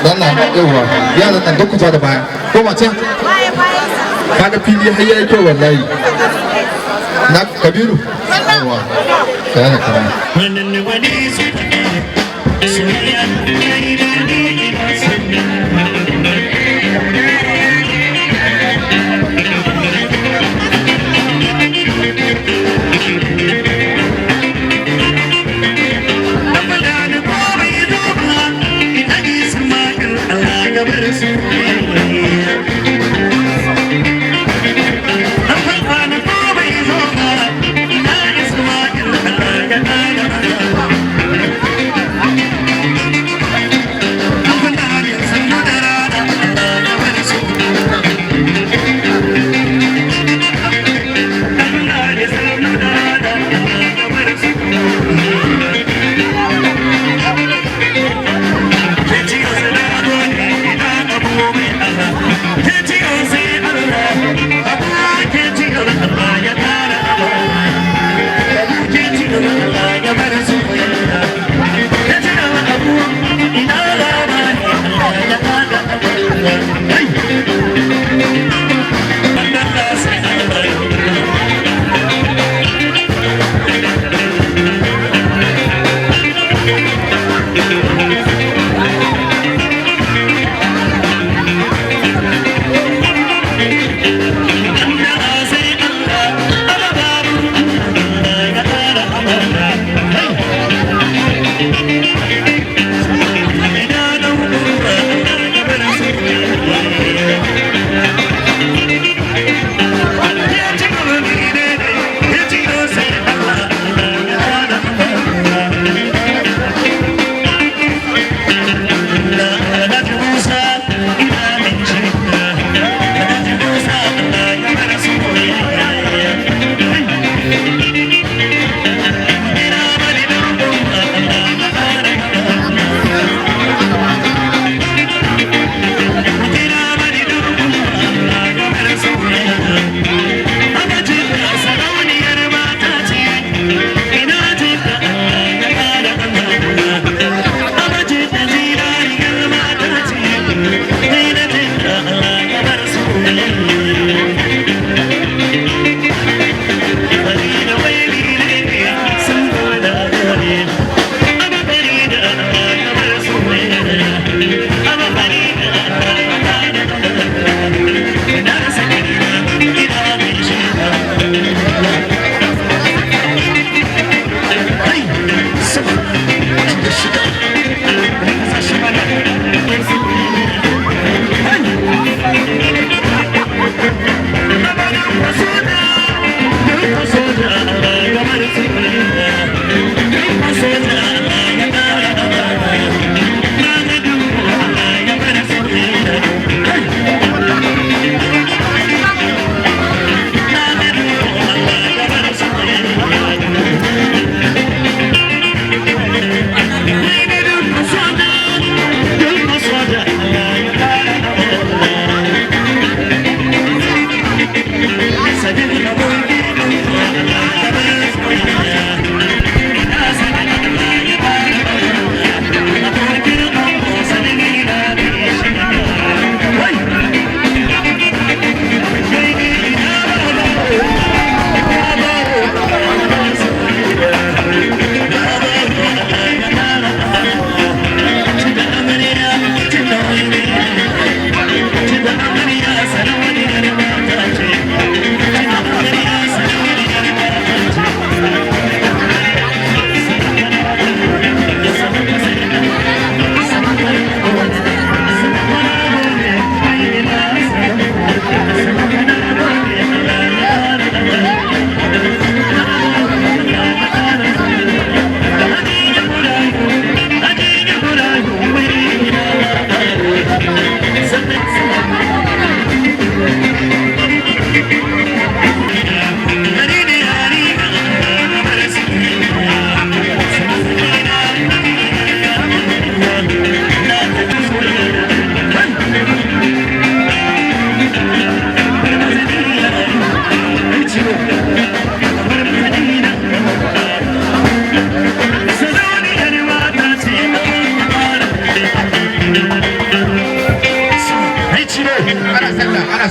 Allah yawa yaran nan duk kuta da baya ko mace kaga fili har yayi kyau wallahi na kabiru yawa kana kana wannan ne wani soyayya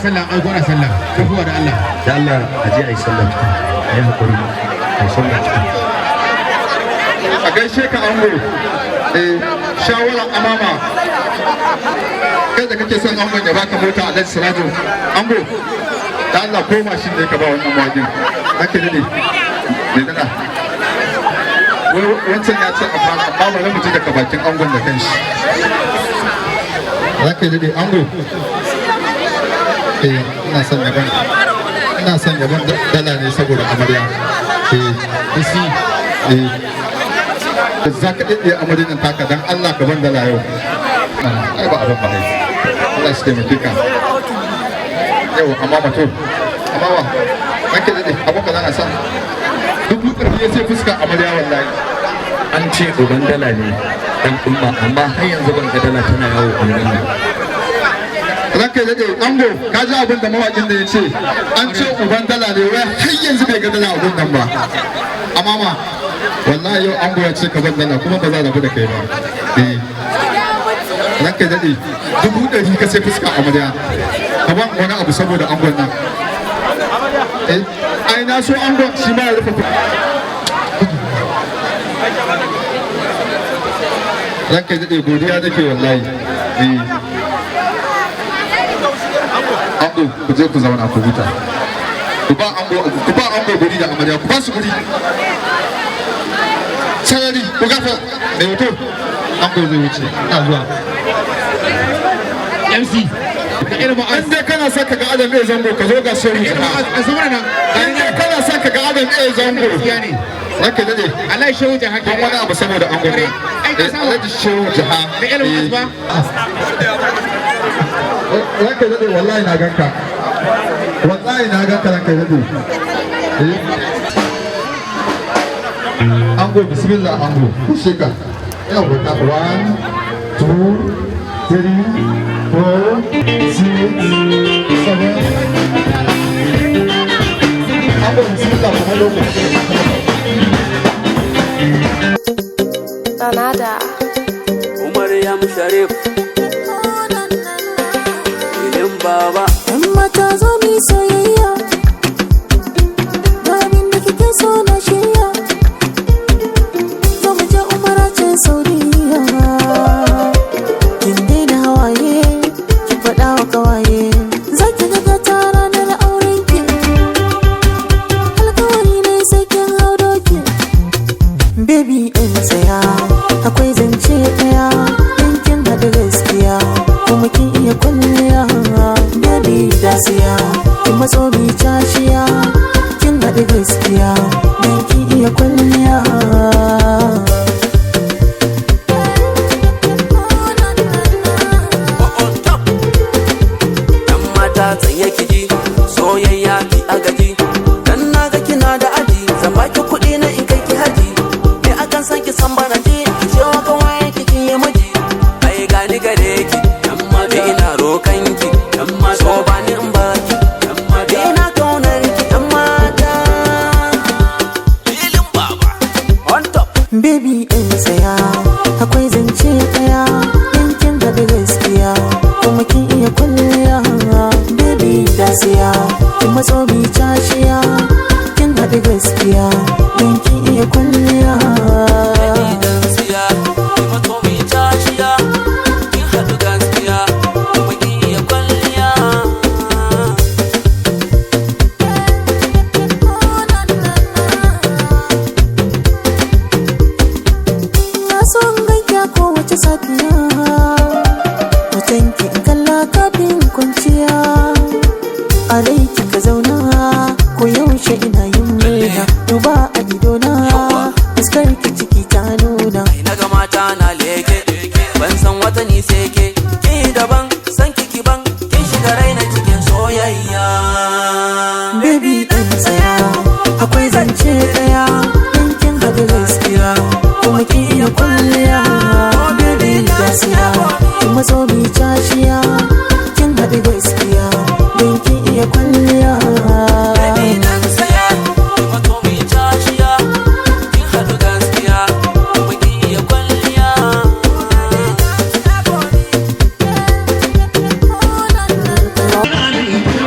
sallah an aiko ana sallah kafuwa da Allah da Allah a je a yi sallah a yi hakuri a yi sallah a gaishe ka ango shawarar amama kai da kake son angon ya baka mota a Alhaji Sirajo ango da Allah ko mashin ne ka ba wannan magin ake dade ne dana wancan ya ce amma bari mu ji daga bakin angon da kanshi zaka dade ango ina son yaban dala ne saboda amarya za ka ɗaiɗe amarin nan taka don Allah ka ban dala yau ai ba abin ba ne Allah shi taimake ka yau amma mato amma wa ake daɗe abin ba za a sa duk ƙarfi ya sai fuska amarya wallahi an ce uban dala ne dan umma amma har yanzu ban ga dala tana yawo a wurin nan ranka ya daɗe ango ka ji abin da mawaƙin da ya ce an ce uban dala ne wai har yanzu bai ga dala abin nan ba amma ma wallahi yau ango ya ce ka ban dala kuma ba za a rabu da kai ba ranka ya daɗe 100 ka sai fuska amarya ka ban wani abu saboda angon nan ai na so angon shi ma ya rufe ranka ya daɗe godiya nake wallahi ango ku je ku zauna ku huta ku ba ango guri da amarya ku ba su guri sarari ku gafa mai hoto ango zai wuce ina zuwa MC da irin ma'az in dai kana son ka ga Adam A Zango ka zo ga shehu jaha a zuwa nan in dai kana son ka ga Adam A Zango gaskiya ne ranka ya daɗe Allah ya shehu jaha an wani abu saboda ango ne Alhaji shehu jaha da irin ma'az ba ranka ya daɗe wallahi na ganka ranka ya daɗe ango bismillah ango shika ina wata 1 2 3 4 6 7 ango bismillah kuma lokaci Canada. Umar Yam Sharif Ilin Baba Yan mata zo mi soyayya, ganin da kike so na shirya, zo mu je umara can Saudiya. Kin daina hawaye, ki faɗa wa kawaye, za ki ga ta ranar aurenki. Alkawari ne sai kin hau doki. Baby ɗin tsaya, akwai zance ɗaya, in kin haɗu gaskiya, kuma kin iya kwalliya. Baby dasiya, kin matso bi cashiya, kin haɗu gaskiya, dan kin iya kwalliya. Yan mata tsaye kiji soyayya ki agaji dan naga kina da aji zan baki kuɗi na in kai ki haji me akan san ki san bana ji cewa kawai kin yi miji ai gani gare ki yan mata ina rokan ki yan mata so bani in baki yan mata ina kaunar ki yan mata Ilin Baba on top Baby ɗin tsaya, akwai zance ɗaya, in kin haɗu gaskiya, kuma kin iya kwalliya. Baby dasiya, kin matso bi cashiya, kin haɗu gaskiya, dan kin iya kwalliya. idan siya ki mato mi cashiya kin haɗu gaskiya kuma kin iya kwalliya Na so in ganki a kowace safiya, hotonki in kalla kafin kwanciya. A rai kika zauna, ko yaushe ina yin murna. Duba a idona, fuskar ki ciki ta nuna. na ga mata na leke ban san wata ni sai ke ki daban san kiki ban kin shiga raina cikin soyayya Baby ɗin tsaya, akwai zance ɗaya, in kin haɗu gaskiya, kuma kin iya kwalliya. Baby gaskiya, kin matso bi cashiya, kin haɗu gaskiya, dan kin iya kwalliya. idan siya ki mato mi cashiya kin haɗu gaskiya kuma kin iya kwalliya Baby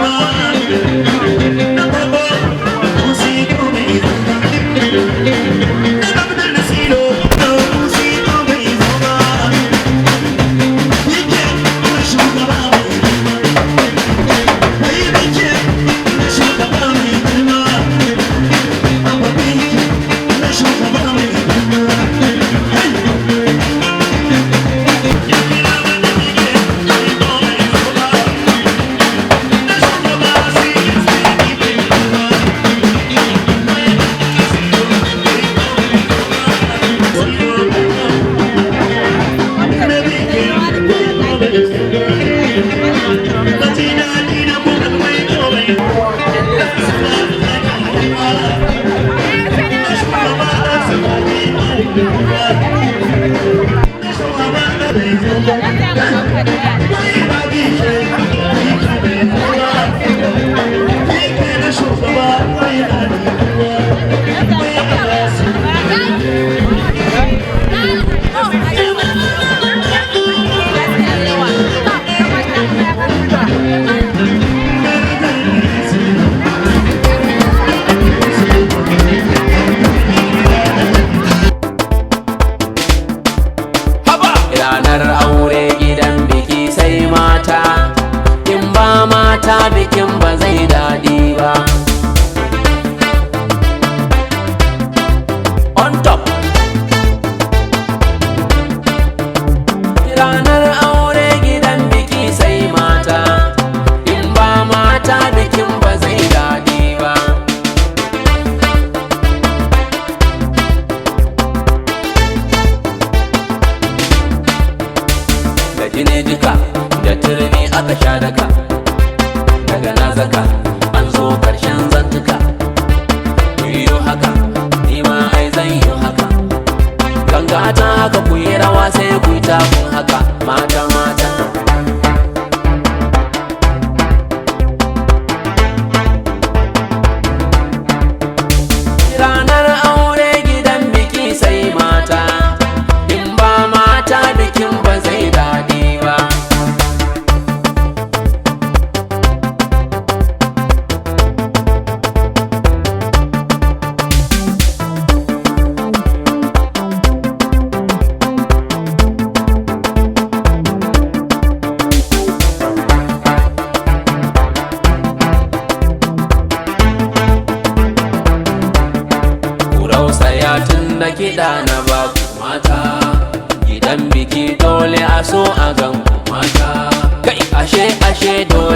Ranar aure gidan biki sai mata, in ba mata bikin ba zai daɗi ba. On top. Ranar aure gidan biki sai mata, in ba mata bikin ba zai daɗi ba. Da jini jika da turmi aka sha daka, daga na zaka an zo karshen zantuka. Yiyo haka nima ai zan yi haka, ganga ta haka ku yi rawa sai ku yi tafin haka. Mata mata ranar aure gidan biki sai mata, in ba mata bikin ba zai daɗi ba. Rausaya tun da kiɗa na baku mata, gidan biki dole a so a gan ku mata. Kai ashe dole